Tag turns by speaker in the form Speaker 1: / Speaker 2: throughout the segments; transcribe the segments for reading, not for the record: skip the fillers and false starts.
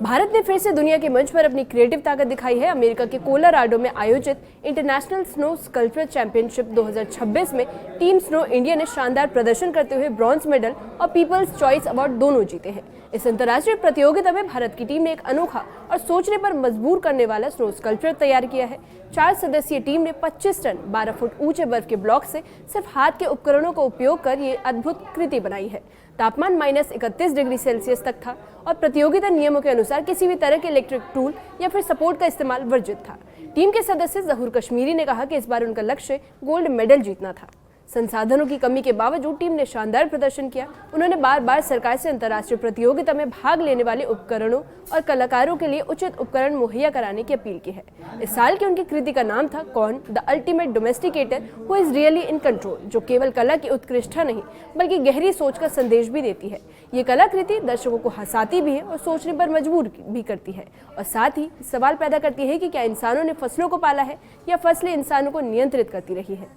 Speaker 1: भारत ने फिर से दुनिया के मंच पर अपनी क्रिएटिव ताकत दिखाई है। अमेरिका के कोलोराडो में आयोजित इंटरनेशनल स्नो स्कल्पचर चैंपियनशिप 2026 में टीम स्नो इंडिया ने शानदार प्रदर्शन करते हुए ब्रॉन्ज मेडल और पीपल्स चॉइस अवार्ड दोनों जीते हैं। इस अंतर्राष्ट्रीय प्रतियोगिता में भारत की टीम ने एक अनोखा और सोचने पर मजबूर करने वाला स्नो स्कल्पचर तैयार किया है। 4 सदस्यीय टीम ने 25 टन 12 फुट ऊंचे बर्फ के ब्लॉक से सिर्फ हाथ के उपकरणों का उपयोग कर ये अद्भुत कृति बनाई है। तापमान -31 डिग्री सेल्सियस तक था और प्रतियोगिता नियमों के अनुसार किसी भी तरह के इलेक्ट्रिक टूल या फिर सपोर्ट का इस्तेमाल वर्जित था। टीम के सदस्य जहूर कश्मीरी ने कहा कि इस बार उनका लक्ष्य गोल्ड मेडल जीतना था। संसाधनों की कमी के बावजूद टीम ने शानदार प्रदर्शन किया। उन्होंने बार बार सरकार से अंतर्राष्ट्रीय प्रतियोगिता में भाग लेने वाले उपकरणों और कलाकारों के लिए उचित उपकरण मुहैया कराने की अपील की है। इस साल की उनकी कृति का नाम था corn the ultimate domesticator who is really in control, जो केवल कला की उत्कृष्टता नहीं बल्कि गहरी सोच का संदेश भी देती है। ये कलाकृति दर्शकों को हंसाती भी है और सोचने पर मजबूर भी करती है और साथ ही सवाल पैदा करती है कि क्या इंसानों ने फसलों को पाला है या फसलें इंसानों को नियंत्रित करती रही है।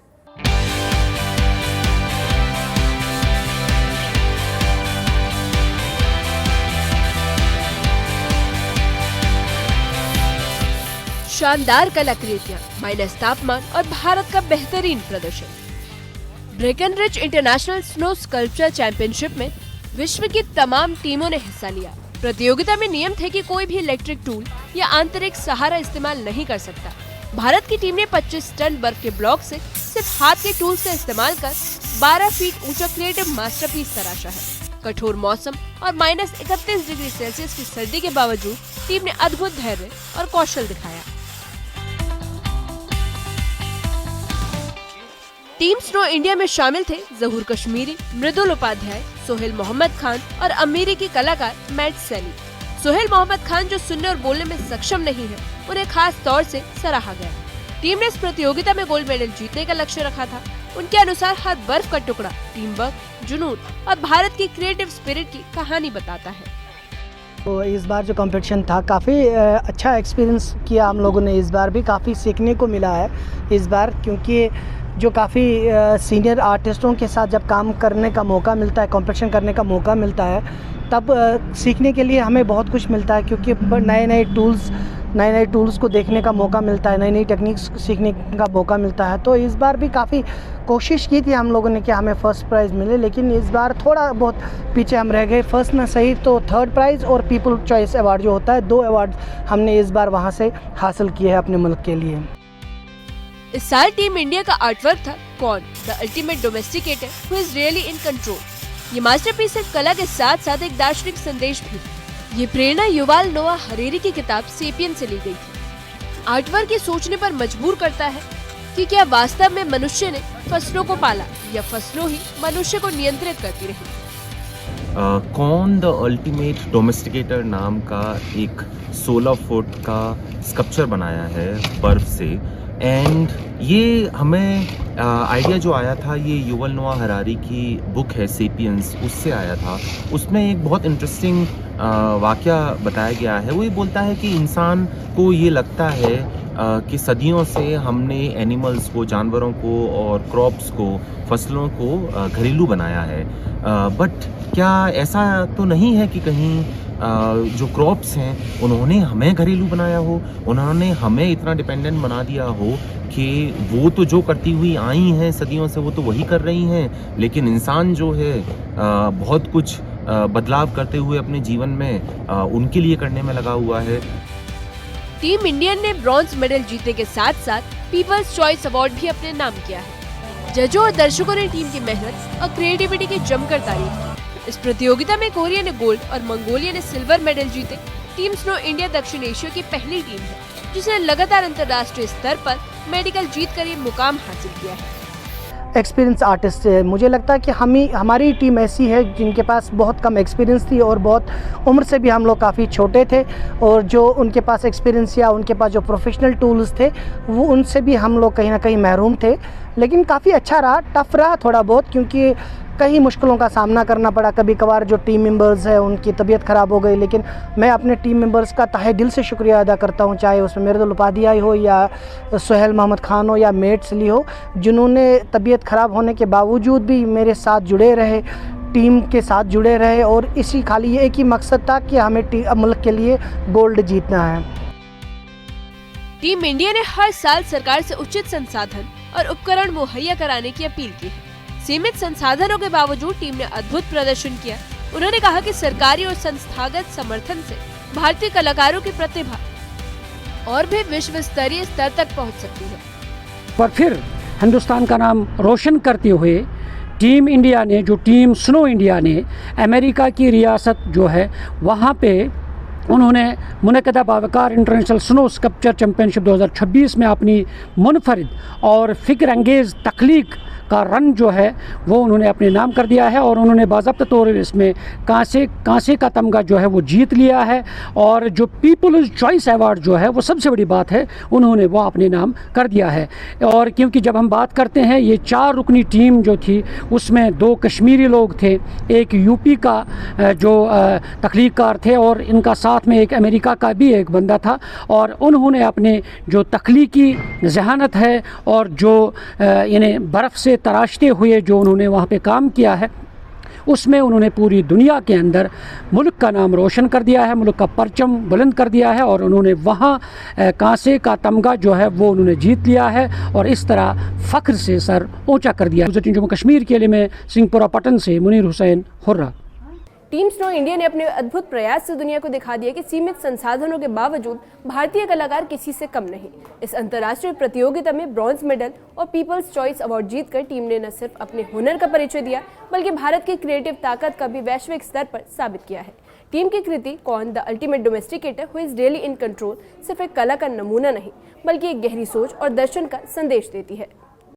Speaker 1: शानदार कलाकृतियां, माइनस तापमान और भारत का बेहतरीन प्रदर्शन। ब्रेकनरिज इंटरनेशनल स्नो स्कल्पचर चैंपियनशिप में विश्व की तमाम टीमों ने हिस्सा लिया। प्रतियोगिता में नियम थे कि कोई भी इलेक्ट्रिक टूल या आंतरिक सहारा इस्तेमाल नहीं कर सकता। भारत की टीम ने 25 टन बर्फ के ब्लॉक से सिर्फ हाथ के टूल्स का इस्तेमाल कर 12 फीट ऊंचा क्रिएटिव मास्टरपीस तराशा है। कठोर मौसम और -31 डिग्री सेल्सियस की सर्दी के बावजूद टीम ने अद्भुत धैर्य और कौशल दिखाया। टीम स्नो इंडिया में शामिल थे जहूर कश्मीरी, मृदुल उपाध्याय, सोहेल मोहम्मद खान और अमेरिकी कलाकार मैट सैली। सोहेल मोहम्मद खान, जो सुनने और बोलने में सक्षम नहीं है, उन्हें खास तौर से सराहा गया। टीम ने इस प्रतियोगिता में गोल्ड मेडल जीतने का लक्ष्य रखा था। उनके अनुसार हर बर्फ का टुकड़ा टीम वर्क, जुनून और भारत की क्रिएटिव स्पिरिट की कहानी बताता है।
Speaker 2: तो इस बार जो कंपटीशन था काफ़ी अच्छा एक्सपीरियंस किया हम लोगों ने। इस बार भी काफ़ी सीखने को मिला है इस बार, क्योंकि जो काफ़ी सीनियर आर्टिस्टों के साथ जब काम करने का मौका मिलता है, कंपटीशन करने का मौका मिलता है, तब सीखने के लिए हमें बहुत कुछ मिलता है, क्योंकि नए टूल्स को देखने का मौका मिलता है, नई नई टेक्निक्स सीखने का मौका मिलता है। तो इस बार भी काफ़ी कोशिश की थी हम लोगों ने कि हमें फ़र्स्ट प्राइज़ मिले, लेकिन इस बार थोड़ा बहुत पीछे हम रह गए। फर्स्ट ना सही तो थर्ड प्राइज़ और पीपल चॉइस अवार्ड जो होता है, 2 अवार्ड हमने इस बार वहाँ से हासिल किए हैं अपने मुल्क के लिए।
Speaker 1: इस साल टीम इंडिया का आर्टवर्क था corn the ultimate domesticator who is really in control. ये मास्टरपीस सिर्फ कला के साथ साथ एक दार्शनिक संदेश भी था। ये प्रेरणा युवाल नोआ हरेरी की किताब सेपियन से ली गई थी। आर्टवर्क ये सोचने पर मजबूर करता है कि क्या वास्तव में मनुष्य ने फसलों को पाला या फसलों ही मनुष्य को नियंत्रित करती रही।
Speaker 3: कॉर्न द अल्टीमेट डोमेस्टिकेटर नाम का एक 16 फुट का स्कल्पचर बनाया है बर्फ से। एंड ये हमें आइडिया जो आया था, ये युवल नोआ हरारी की बुक है सेपियंस, उससे आया था। उसमें एक बहुत इंटरेस्टिंग वाकया बताया गया है। वो ये बोलता है कि इंसान को ये लगता है कि सदियों से हमने एनिमल्स को, जानवरों को और क्रॉप्स को, फसलों को घरेलू बनाया है। बट क्या ऐसा तो नहीं है कि कहीं जो क्रॉप्स हैं उन्होंने हमें घरेलू बनाया हो, उन्होंने हमें इतना डिपेंडेंट बना दिया हो कि वो तो जो करती हुई आई हैं सदियों से वो तो वही कर रही हैं, लेकिन इंसान जो है बहुत कुछ बदलाव करते हुए अपने जीवन में उनके लिए करने में लगा हुआ है।
Speaker 1: टीम इंडियन ने ब्रॉन्ज मेडल जीतने के साथ साथ पीपल्स चॉइस अवार्ड भी अपने नाम किया है। जजों और दर्शकों ने टीम की मेहनत और क्रिएटिविटी की जमकर तारीफ की। इस प्रतियोगिता में कोरिया ने गोल्ड और मंगोलिया ने सिल्वर मेडल जीते। टीम स्नो इंडिया दक्षिण एशिया की पहली टीम है जिसने लगातार अंतर्राष्ट्रीय स्तर पर मेडल जीतकर ये मुकाम हासिल किया है।
Speaker 2: एक्सपीरियंस आर्टिस्ट है, मुझे लगता है कि हमारी टीम ऐसी है जिनके पास बहुत कम एक्सपीरियंस थी और बहुत उम्र से भी हम लोग काफ़ी छोटे थे, और जो उनके पास एक्सपीरियंस या उनके पास जो प्रोफेशनल टूल्स थे वो उनसे भी हम लोग कहीं ना कहीं महरूम थे। लेकिन काफ़ी अच्छा रहा, टफ रहा थोड़ा बहुत, क्योंकि कई मुश्किलों का सामना करना पड़ा। कभी कभार जो टीम मेंबर्स है उनकी तबीयत ख़राब हो गई, लेकिन मैं अपने टीम मेंबर्स का तहे दिल से शुक्रिया अदा करता हूं, चाहे उसमें मृदुल उपाध्याय हो या सोहेल मोहम्मद खान हो या मेट सली हो, जिन्होंने तबीयत ख़राब होने के बावजूद भी मेरे साथ जुड़े रहे। टीम के साथ जुड़े रहे और इसी खाली एक ही मकसद था कि हमें मुल्क के लिए गोल्ड जीतना है।
Speaker 1: टीम इंडिया ने हर साल सरकार से उचित संसाधन और उपकरण मुहैया कराने की अपील की है। सीमित संसाधनों के बावजूद टीम ने अद्भुत प्रदर्शन किया। उन्होंने कहा कि सरकारी और संस्थागत समर्थन से भारतीय कलाकारों की प्रतिभा और भी विश्व स्तरीय स्तर तक पहुंच सकती है।
Speaker 4: पर फिर हिंदुस्तान का नाम रोशन करते हुए टीम इंडिया ने, जो टीम स्नो इंडिया ने अमेरिका की रियासत जो है वहाँ पे उन्होंने मुनक़दा बावकार इंटरनेशनल स्नो स्कल्पचर चैम्पियनशिप 2026 में अपनी मुनफरिद और फ़िक्र अंगेज़ तख्लीक का रन जो है वो उन्होंने अपने नाम कर दिया है और उन्होंने बाज़ाब्ता तौर पर इसमें कांसे का तमगा जो है वो जीत लिया है। और जो पीपल्स चॉइस अवार्ड जो है वो सबसे बड़ी बात है, उन्होंने वो अपने नाम कर दिया है। और क्योंकि जब हम बात करते हैं ये 4 रुकनी टीम जो थी उसमें 2 कश्मीरी लोग थे, एक यूपी का जो तख्लीक़कार थे और इनका साथ में एक अमेरिका का भी एक बंदा था। और उन्होंने अपने जो तख्लीकी ज़हानत है और जो इन्हें बर्फ़ से तराशते हुए जो उन्होंने वहाँ पे काम किया है उसमें उन्होंने पूरी दुनिया के अंदर मुल्क का नाम रोशन कर दिया है, मुल्क का परचम बुलंद कर दिया है और उन्होंने वहाँ कांसे का तमगा जो है वो उन्होंने जीत लिया है और इस तरह फ़ख्र से सर ऊंचा कर दिया। जम्मू कश्मीर के लिए मैं सिंहपुरा पटन से Munir Hussain hurrah.
Speaker 1: Team snow India ने अपने अद्भुत प्रयास से दुनिया को दिखा दिया कि सीमित संसाधनों के बावजूद भारतीय कलाकार किसी से कम नहीं। इस अंतर्राष्ट्रीय प्रतियोगिता में ब्रॉन्ज मेडल और पीपल्स चॉइस अवार्ड जीतकर टीम ने न सिर्फ अपने हुनर का परिचय दिया बल्कि भारत की क्रिएटिव ताकत का भी वैश्विक स्तर पर साबित किया है। टीम की कृति corn the ultimate domesticator who is really in control सिर्फ एक कला का नमूना नहीं बल्कि एक गहरी सोच और दर्शन का संदेश देती है।